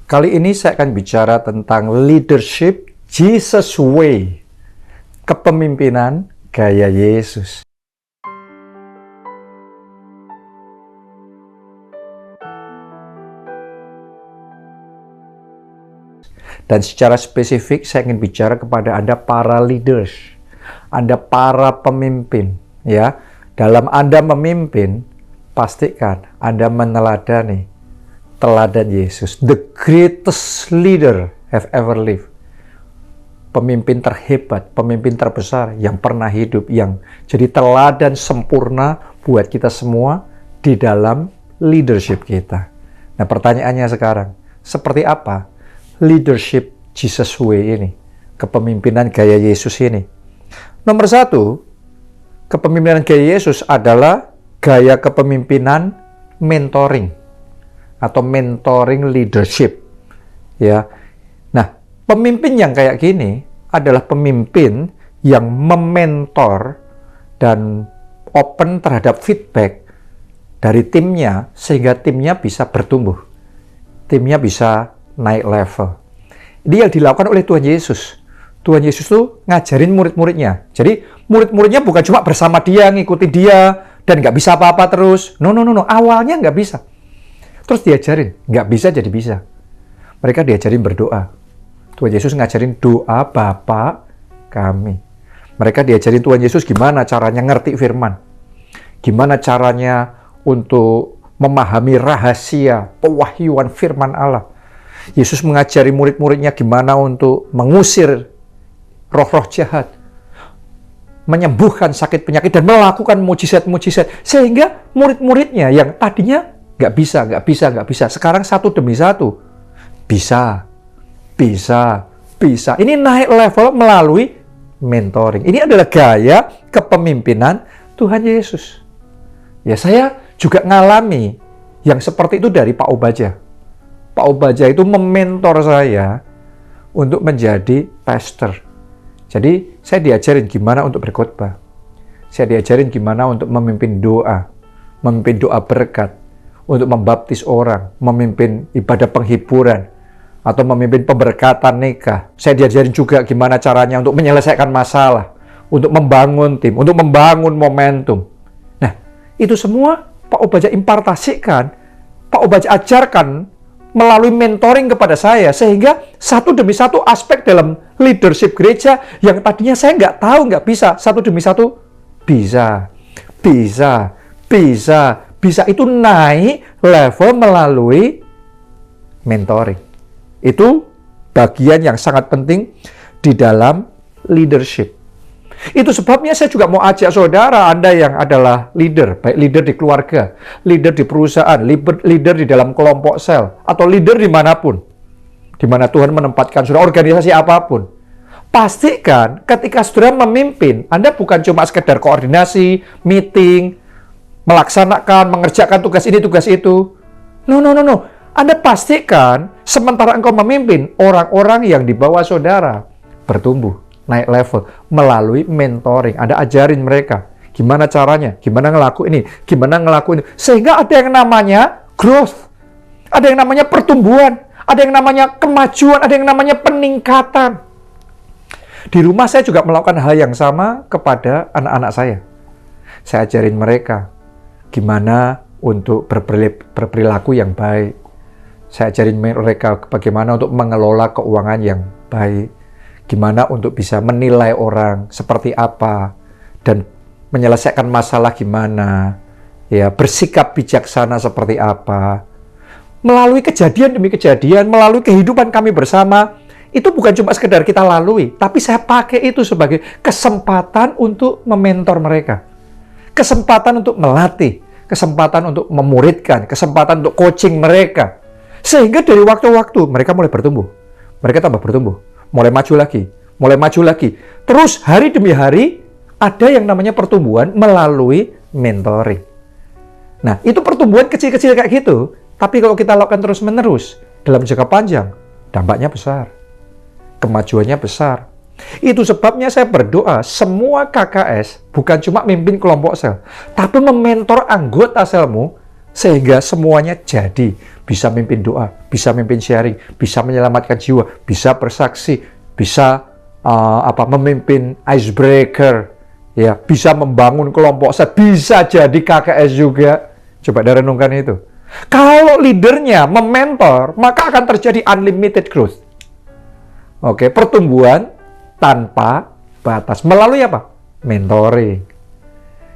Kali ini saya akan bicara tentang leadership Jesus way, kepemimpinan gaya Yesus. Dan secara spesifik saya ingin bicara kepada Anda para leaders, Anda para pemimpin, ya. Dalam Anda memimpin, pastikan Anda meneladani teladan Yesus, the greatest leader have ever lived. Pemimpin terhebat, pemimpin terbesar yang pernah hidup, yang jadi teladan sempurna buat kita semua di dalam leadership kita. Nah, pertanyaannya sekarang, seperti apa leadership Jesus way ini, kepemimpinan gaya Yesus ini? Nomor satu, kepemimpinan gaya Yesus adalah gaya kepemimpinan mentoring atau mentoring leadership, ya. Nah, pemimpin yang kayak gini adalah pemimpin yang mementor dan open terhadap feedback dari timnya sehingga timnya bisa bertumbuh, timnya bisa naik level. Ini yang dilakukan oleh Tuhan Yesus. Tuhan Yesus tuh ngajarin murid-muridnya. Jadi murid-muridnya bukan cuma bersama dia, ngikuti dia, dan nggak bisa apa-apa terus. No. Awalnya nggak bisa. Terus diajarin, nggak bisa jadi bisa. Mereka diajarin berdoa. Tuhan Yesus ngajarin doa Bapa kami. Mereka diajarin Tuhan Yesus gimana caranya ngerti firman. Gimana caranya untuk memahami rahasia pewahyuan firman Allah. Yesus mengajari murid-muridnya gimana untuk mengusir roh-roh jahat, menyembuhkan sakit penyakit, dan melakukan mujizat-mujizat. Sehingga murid-muridnya yang tadinya nggak bisa, sekarang satu demi satu bisa. Ini naik level melalui mentoring. Ini adalah gaya kepemimpinan Tuhan Yesus. Ya, saya juga ngalami yang seperti itu dari Pak Obaja. Pak Obaja itu mementor saya untuk menjadi pastor. Jadi, saya diajarin gimana untuk berkhotbah. Saya diajarin gimana untuk memimpin doa berkat, untuk membaptis orang, memimpin ibadah penghiburan, atau memimpin pemberkatan nikah. Saya diajarin juga gimana caranya untuk menyelesaikan masalah, untuk membangun tim, untuk membangun momentum. Nah, itu semua Pak Obaja impartasikan, Pak Obaja ajarkan melalui mentoring kepada saya, sehingga satu demi satu aspek dalam leadership gereja yang tadinya saya nggak tahu, nggak bisa, satu demi satu bisa. Itu naik level melalui mentoring. Itu bagian yang sangat penting di dalam leadership. Itu sebabnya saya juga mau ajak saudara Anda yang adalah leader, baik leader di keluarga, leader di perusahaan, leader di dalam kelompok sel, atau leader dimanapun, di mana Tuhan menempatkan saudara, organisasi apapun. Pastikan ketika saudara memimpin, Anda bukan cuma sekedar koordinasi, meeting, melaksanakan, mengerjakan tugas ini, tugas itu. No. Anda pastikan sementara engkau memimpin, orang-orang yang di bawah saudara bertumbuh, naik level melalui mentoring. Anda ajarin mereka gimana caranya, gimana ngelakuin ini, sehingga ada yang namanya growth, ada yang namanya pertumbuhan, ada yang namanya kemajuan, ada yang namanya peningkatan. Di rumah saya juga melakukan hal yang sama kepada anak-anak saya. Saya ajarin mereka gimana untuk berperilaku yang baik. Saya ajarin mereka bagaimana untuk mengelola keuangan yang baik, gimana untuk bisa menilai orang seperti apa, dan menyelesaikan masalah gimana, ya, bersikap bijaksana seperti apa. Melalui kejadian demi kejadian, melalui kehidupan kami bersama, itu bukan cuma sekedar kita lalui, tapi saya pakai itu sebagai kesempatan untuk mementor mereka, kesempatan untuk melatih, kesempatan untuk memuridkan, kesempatan untuk coaching mereka. Sehingga dari waktu-waktu mereka mulai bertumbuh, mereka tambah bertumbuh, mulai maju lagi. Terus hari demi hari ada yang namanya pertumbuhan melalui mentoring. Nah, itu pertumbuhan kecil-kecil kayak gitu, tapi kalau kita lakukan terus-menerus dalam jangka panjang, dampaknya besar, kemajuannya besar. Itu sebabnya saya berdoa semua KKS bukan cuma mimpin kelompok sel, tapi mementor anggota selmu Sehingga semuanya jadi. Bisa mimpin doa, bisa mimpin sharing, bisa menyelamatkan jiwa, bisa bersaksi, bisa memimpin icebreaker, ya, bisa membangun kelompok set, bisa jadi KKS juga. Coba renungkan itu. Kalau leadernya mementor, maka akan terjadi unlimited growth. Oke, pertumbuhan tanpa batas. Melalui apa? Mentoring.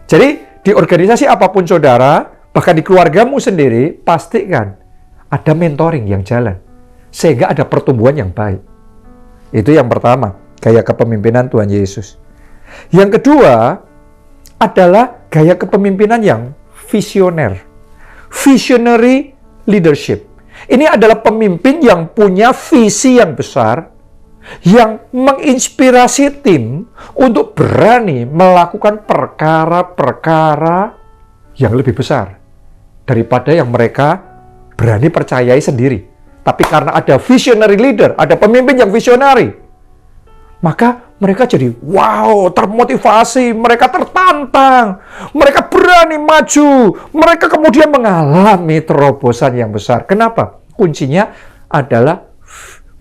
Jadi, di organisasi apapun saudara, bahkan di keluargamu sendiri, pastikan ada mentoring yang jalan. Sehingga ada pertumbuhan yang baik. Itu yang pertama, gaya kepemimpinan Tuhan Yesus. Yang kedua, adalah gaya kepemimpinan yang visioner. Visionary leadership. Ini adalah pemimpin yang punya visi yang besar, yang menginspirasi tim untuk berani melakukan perkara-perkara yang lebih besar daripada yang mereka berani percayai sendiri. Tapi karena ada visionary leader, ada pemimpin yang visionary, maka mereka jadi wow, termotivasi, mereka tertantang, mereka berani maju, mereka kemudian mengalami terobosan yang besar. Kenapa? Kuncinya adalah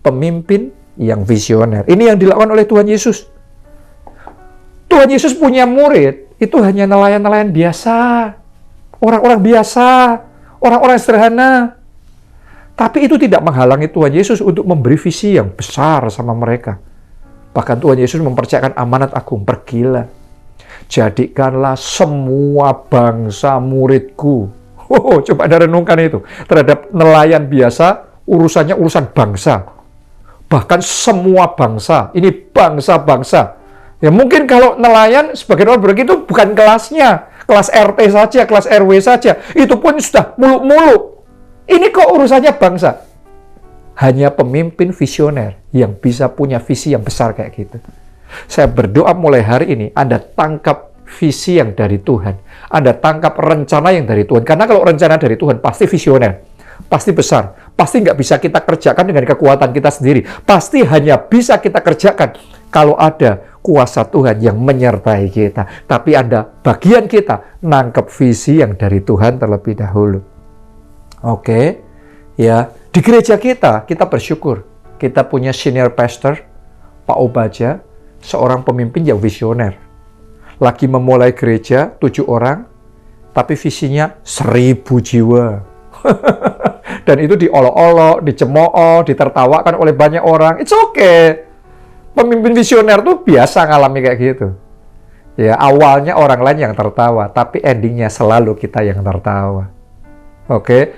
pemimpin yang visioner. Ini yang dilakukan oleh Tuhan Yesus. Tuhan Yesus punya murid, itu hanya nelayan-nelayan biasa, orang-orang biasa, orang-orang sederhana. Tapi itu tidak menghalangi Tuhan Yesus untuk memberi visi yang besar sama mereka. Bahkan Tuhan Yesus mempercayakan amanat agung, pergilah, jadikanlah semua bangsa muridku. Coba renungkan itu. Terhadap nelayan biasa, urusannya urusan bangsa. Bahkan semua bangsa, ini bangsa-bangsa. Ya mungkin kalau nelayan, sebagian orang begitu bukan kelasnya. Kelas RT saja, kelas RW saja. Itu pun sudah muluk-muluk. Ini kok urusannya bangsa. Hanya pemimpin visioner yang bisa punya visi yang besar kayak gitu. Saya berdoa mulai hari ini, Anda tangkap visi yang dari Tuhan. Anda tangkap rencana yang dari Tuhan. Karena kalau rencana dari Tuhan, pasti visioner. Pasti besar. Pasti nggak bisa kita kerjakan dengan kekuatan kita sendiri. Pasti hanya bisa kita kerjakan kalau ada kuasa Tuhan yang menyertai kita. Tapi Anda, bagian kita, nangkep visi yang dari Tuhan terlebih dahulu. Oke, ya. Di gereja kita bersyukur. Kita punya senior pastor, Pak Obaja, seorang pemimpin yang visioner. Lagi memulai gereja, 7 orang, tapi visinya 1000 jiwa. Dan itu diolok-olok, dicemooh, ditertawakan oleh banyak orang. It's okay. Pemimpin visioner tuh biasa ngalami kayak gitu. Ya, awalnya orang lain yang tertawa, tapi endingnya selalu kita yang tertawa. Oke,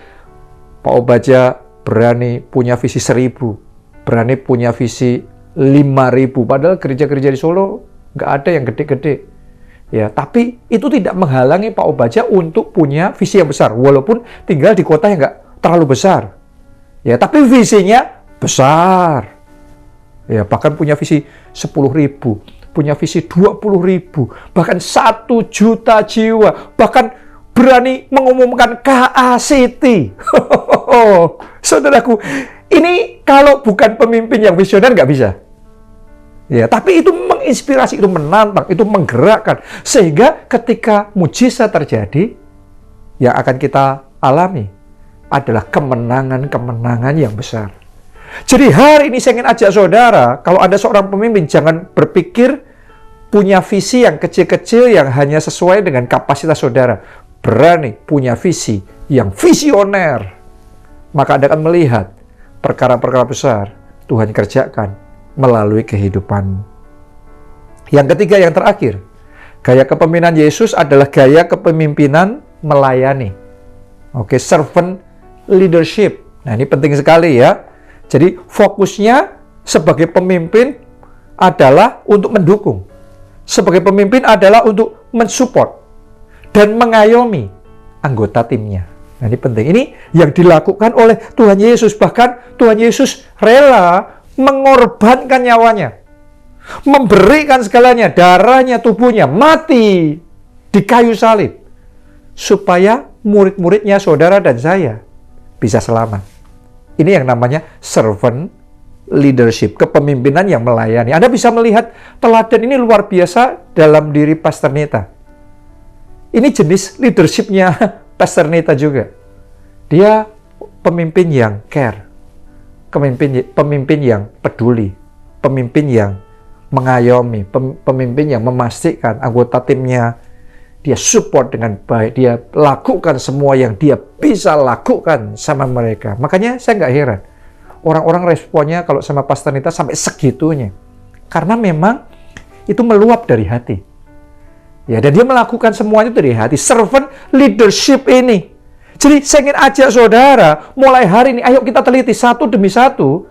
Pak Obaja berani punya visi 1000, berani punya visi 5000, padahal gereja-gereja di Solo nggak ada yang gede-gede. Ya, tapi itu tidak menghalangi Pak Obaja untuk punya visi yang besar, walaupun tinggal di kota yang nggak terlalu besar. Ya, tapi visinya besar. Ya, bahkan punya visi 10.000, punya visi 20.000, bahkan 1 juta jiwa, bahkan berani mengumumkan KA City. Saudaraku, ini kalau bukan pemimpin yang visioner nggak bisa. Ya, tapi itu menginspirasi, itu menantang, itu menggerakkan. Sehingga ketika mujizat terjadi, yang akan kita alami adalah kemenangan-kemenangan yang besar. Jadi hari ini saya ingin ajak saudara, kalau Anda seorang pemimpin, jangan berpikir punya visi yang kecil-kecil yang hanya sesuai dengan kapasitas saudara. Berani punya visi yang visioner. Maka Anda akan melihat perkara-perkara besar Tuhan kerjakan melalui kehidupanmu. Yang ketiga, yang terakhir, gaya kepemimpinan Yesus adalah gaya kepemimpinan melayani. Oke, servant leadership. Nah, ini penting sekali ya. Jadi fokusnya sebagai pemimpin adalah untuk mendukung. Sebagai pemimpin adalah untuk mensupport dan mengayomi anggota timnya. Nah, ini penting. Ini yang dilakukan oleh Tuhan Yesus. Bahkan Tuhan Yesus rela mengorbankan nyawanya. Memberikan segalanya, darahnya, tubuhnya, mati di kayu salib. Supaya murid-muridnya, saudara dan saya, bisa selamat. Ini yang namanya servant leadership, kepemimpinan yang melayani. Anda bisa melihat teladan ini luar biasa dalam diri Pastor Neta. Ini jenis leadership-nya Pastor Neta juga. Dia pemimpin yang care, pemimpin yang peduli, pemimpin yang mengayomi, pemimpin yang memastikan anggota timnya dia support dengan baik, dia lakukan semua yang dia bisa lakukan sama mereka. Makanya saya nggak heran orang-orang responnya kalau sama Pastor Nita sampai segitunya, karena memang itu meluap dari hati. Ya, dan dia melakukan semuanya dari hati. Servant leadership ini. Jadi saya ingin ajak saudara, mulai hari ini, ayo kita teliti satu demi satu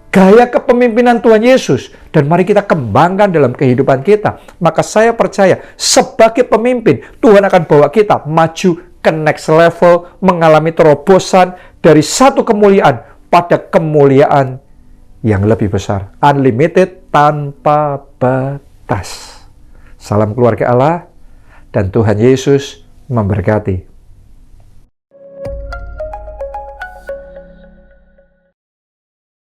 gaya kepemimpinan Tuhan Yesus. Dan mari kita kembangkan dalam kehidupan kita. Maka saya percaya, sebagai pemimpin, Tuhan akan bawa kita maju ke next level, mengalami terobosan dari satu kemuliaan pada kemuliaan yang lebih besar. Unlimited, tanpa batas. Salam keluarga Allah, dan Tuhan Yesus memberkati.